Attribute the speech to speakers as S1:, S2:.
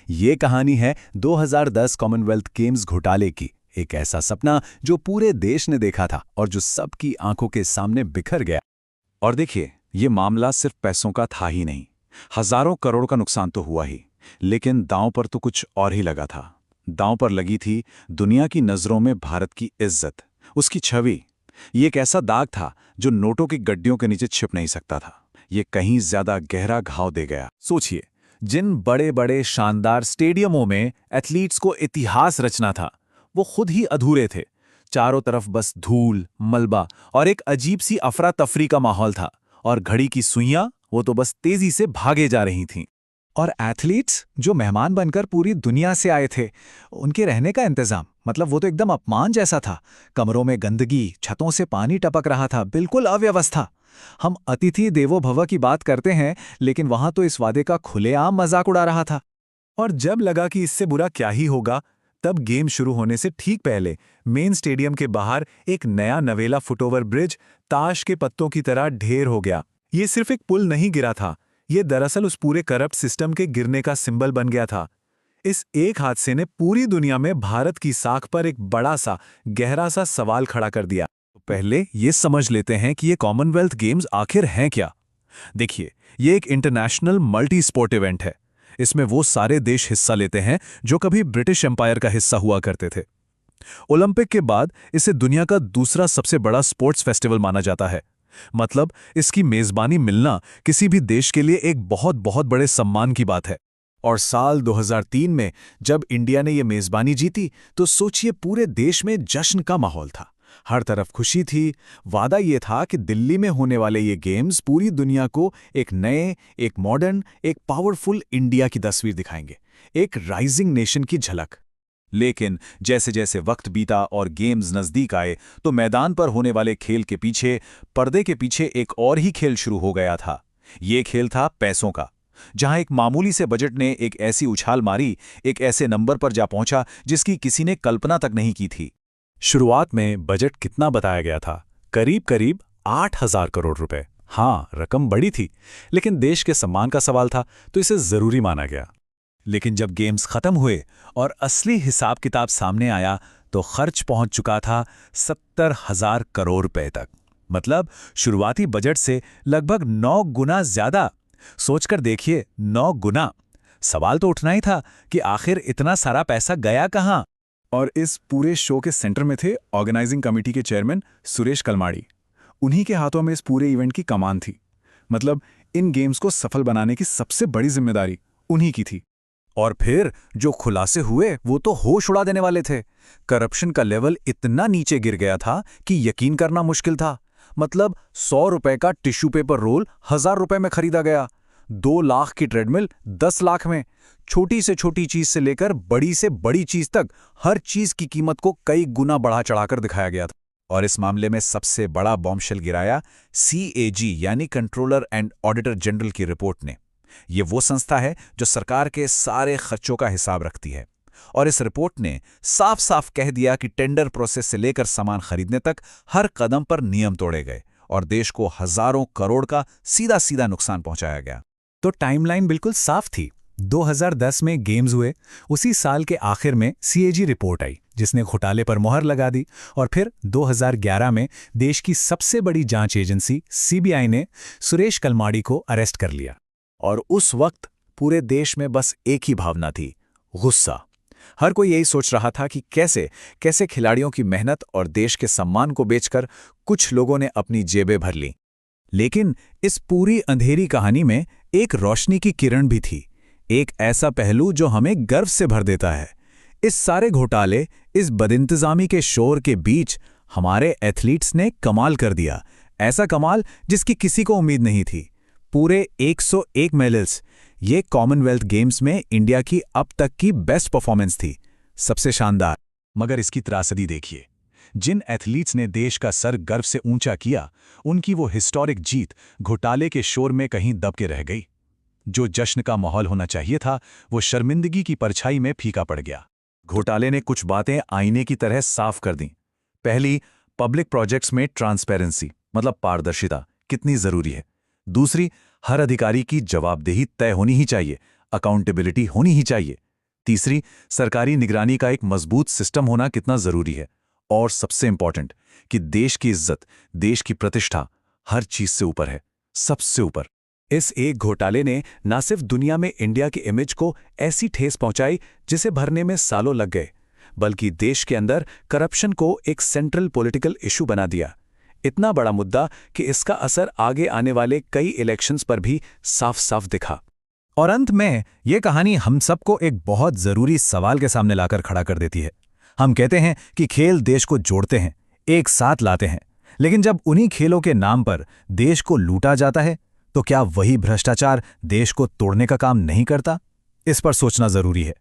S1: ये कहानी है 2010 कॉमनवेल्थ गेम्स घोटाले की। एक ऐसा सपना जो पूरे देश ने देखा था और जो सबकी आंखों के सामने बिखर गया।
S2: और देखिए, ये मामला सिर्फ पैसों का था ही नहीं। हजारों करोड़ का नुकसान तो हुआ ही, लेकिन दांव पर तो कुछ और ही लगा था। दांव पर लगी थी दुनिया की नजरों में भारत की इज्जत, उसकी छवि। ये एक ऐसा दाग था जो नोटों की गड्डियों के नीचे छिप नहीं सकता था। ये कहीं ज्यादा गहरा घाव दे गया।
S1: सोचिए, जिन बड़े बड़े शानदार स्टेडियमों में एथलीट्स को इतिहास रचना था, वो खुद ही अधूरे थे। चारों तरफ बस धूल, मलबा और एक अजीब सी अफरा तफरी का माहौल था। और घड़ी की सुइयां, वो तो बस तेजी से भागे जा रही थीं।
S3: और एथलीट्स जो मेहमान बनकर पूरी दुनिया से आए थे, उनके रहने का इंतजाम, मतलब वो तो एकदम अपमान जैसा था। कमरों में गंदगी, छतों से पानी टपक रहा था, बिल्कुल अव्यवस्था। हम अतिथि देवो भव की बात करते हैं, लेकिन वहां तो इस वादे का खुलेआम मजाक उड़ा रहा था।
S1: और जब लगा कि इससे बुरा क्या ही होगा, तब गेम शुरू होने से ठीक पहले मेन स्टेडियम के बाहर एक नया नवेला फुटओवर ब्रिज ताश के पत्तों की तरह ढेर हो गया। ये सिर्फ एक पुल नहीं गिरा था, ये दरअसल उस पूरे करप्ट सिस्टम के गिरने का सिंबल बन गया था। इस एक हादसे ने पूरी दुनिया में भारत की साख पर एक बड़ा सा, गहरा सा सवाल खड़ा कर दिया।
S3: तो पहले ये समझ लेते हैं कि ये कॉमनवेल्थ गेम्स आखिर हैं क्या। देखिए, ये एक इंटरनेशनल मल्टी स्पोर्ट इवेंट है। इसमें वो सारे देश हिस्सा लेते हैं जो कभी ब्रिटिश एम्पायर का हिस्सा हुआ करते थे। ओलंपिक के बाद इसे दुनिया का दूसरा सबसे बड़ा स्पोर्ट्स फेस्टिवल माना जाता है। मतलब इसकी मेजबानी मिलना किसी भी देश के लिए एक बहुत बहुत बड़े सम्मान की बात है।
S1: और साल 2003 में जब इंडिया ने ये मेजबानी जीती, तो सोचिए, पूरे देश में जश्न का माहौल था। हर तरफ खुशी थी। वादा ये था कि दिल्ली में होने वाले ये गेम्स पूरी दुनिया को एक नए, एक मॉडर्न, एक पावरफुल इंडिया की तस्वीर दिखाएंगे, एक राइजिंग नेशन की झलक।
S2: लेकिन जैसे जैसे वक्त बीता और गेम्स नजदीक आए, तो मैदान पर होने वाले खेल के पीछे, पर्दे के पीछे एक और ही खेल शुरू हो गया था। ये खेल था पैसों का, जहां एक मामूली से बजट ने एक ऐसी उछाल मारी, एक ऐसे नंबर पर जा पहुंचा जिसकी किसी ने कल्पना तक नहीं की थी।
S1: शुरुआत में बजट कितना बताया गया था? करीब करीब 8,000 करोड़ रुपए। हाँ, रकम बड़ी थी, लेकिन देश के सम्मान का सवाल था, तो इसे जरूरी माना गया। लेकिन जब गेम्स खत्म हुए और असली हिसाब किताब सामने आया, तो खर्च पहुंच चुका था 70,000 करोड़ रुपए तक। मतलब शुरुआती बजट से लगभग 9 गुना ज्यादा। सोचकर देखिए, 9 गुना। सवाल तो उठना ही था कि आखिर इतना सारा पैसा गया कहां। और इस पूरे शो के सेंटर में थे ऑर्गेनाइजिंग कमेटी के चेयरमैन सुरेश कलमाड़ी। उन्हीं के हाथों में इस पूरे इवेंट की कमान थी। मतलब इन गेम्स को सफल बनाने की सबसे बड़ी जिम्मेदारी उन्हीं की थी। और फिर जो खुलासे हुए, वो तो होश उड़ा देने वाले थे। करप्शन का लेवल इतना नीचे गिर गया था कि यकीन करना मुश्किल था। मतलब 100 रुपए का टिश्यू पेपर रोल 1,000 रुपए में खरीदा गया। 2 लाख की ट्रेडमिल 10 लाख में। छोटी से छोटी चीज से लेकर बड़ी से बड़ी चीज तक, हर चीज की कीमत को कई गुना बढ़ा चढ़ाकर दिखाया गया था। और इस मामले में सबसे बड़ा बॉम्बशेल गिराया CAG यानी कंट्रोलर एंड ऑडिटर जनरल की रिपोर्ट ने। ये वो संस्था है जो सरकार के सारे खर्चों का हिसाब रखती है। और इस रिपोर्ट ने साफ साफ कह दिया कि टेंडर प्रोसेस से लेकर सामान खरीदने तक हर कदम पर नियम तोड़े गए और देश को हजारों करोड़ का सीधा सीधा नुकसान पहुंचाया गया।
S3: तो टाइमलाइन बिल्कुल साफ थी। 2010 में गेम्स हुए, उसी साल के आखिर में CAG रिपोर्ट आई, जिसने घोटाले पर मुहर लगा दी। और फिर 2011 में देश की सबसे बड़ी जांच एजेंसी CBI ने सुरेश कलमाड़ी को अरेस्ट कर लिया।
S1: और उस वक्त पूरे देश में बस एक ही भावना थी, गुस्सा। हर कोई यही सोच रहा था कि कैसे कैसे खिलाड़ियों की मेहनत और देश के सम्मान को बेचकर कुछ लोगों ने अपनी जेबें भर लीं। लेकिन इस पूरी अंधेरी कहानी में एक रोशनी की किरण भी थी, एक ऐसा पहलू जो हमें गर्व से भर देता है। इस सारे घोटाले, इस बदइंतजामी के शोर के बीच हमारे एथलीट्स ने कमाल कर दिया। ऐसा कमाल जिसकी किसी को उम्मीद नहीं थी। पूरे 101 मेडल्स। ये कॉमनवेल्थ गेम्स में इंडिया की अब तक की बेस्ट परफॉर्मेंस थी, सबसे शानदार।
S2: मगर इसकी त्रासदी देखिए, जिन एथलीट्स ने देश का सर गर्व से ऊंचा किया, उनकी वो हिस्टोरिक जीत घोटाले के शोर में कहीं दब के रह गई। जो जश्न का माहौल होना चाहिए था, वो शर्मिंदगी की परछाई में फीका पड़ गया।
S1: घोटाले ने कुछ बातें आईने की तरह साफ कर दी। पहली, पब्लिक प्रोजेक्ट्स में ट्रांसपेरेंसी, मतलब पारदर्शिता कितनी जरूरी है। दूसरी, हर अधिकारी की जवाबदेही तय होनी ही चाहिए, अकाउंटेबिलिटी होनी ही चाहिए।
S3: तीसरी, सरकारी निगरानी का एक मजबूत सिस्टम होना कितना जरूरी है। और सबसे इंपॉर्टेंट कि देश की इज्जत, देश की प्रतिष्ठा हर चीज से ऊपर है, सबसे ऊपर।
S1: इस एक घोटाले ने न सिर्फ दुनिया में इंडिया की इमेज को ऐसी ठेस पहुंचाई जिसे भरने में सालों लग गए, बल्कि देश के अंदर करप्शन को एक सेंट्रल पॉलिटिकल इशू बना दिया। इतना बड़ा मुद्दा कि इसका असर आगे आने वाले कई इलेक्शंस पर भी साफ साफ दिखा।
S3: और अंत में ये कहानी हम सबको एक बहुत जरूरी सवाल के सामने लाकर खड़ा कर देती है। हम कहते हैं कि खेल देश को जोड़ते हैं, एक साथ लाते हैं, लेकिन जब उन्हीं खेलों के नाम पर देश को लूटा जाता है तो क्या वही भ्रष्टाचार देश को तोड़ने का काम नहीं करता? इस पर सोचना जरूरी है।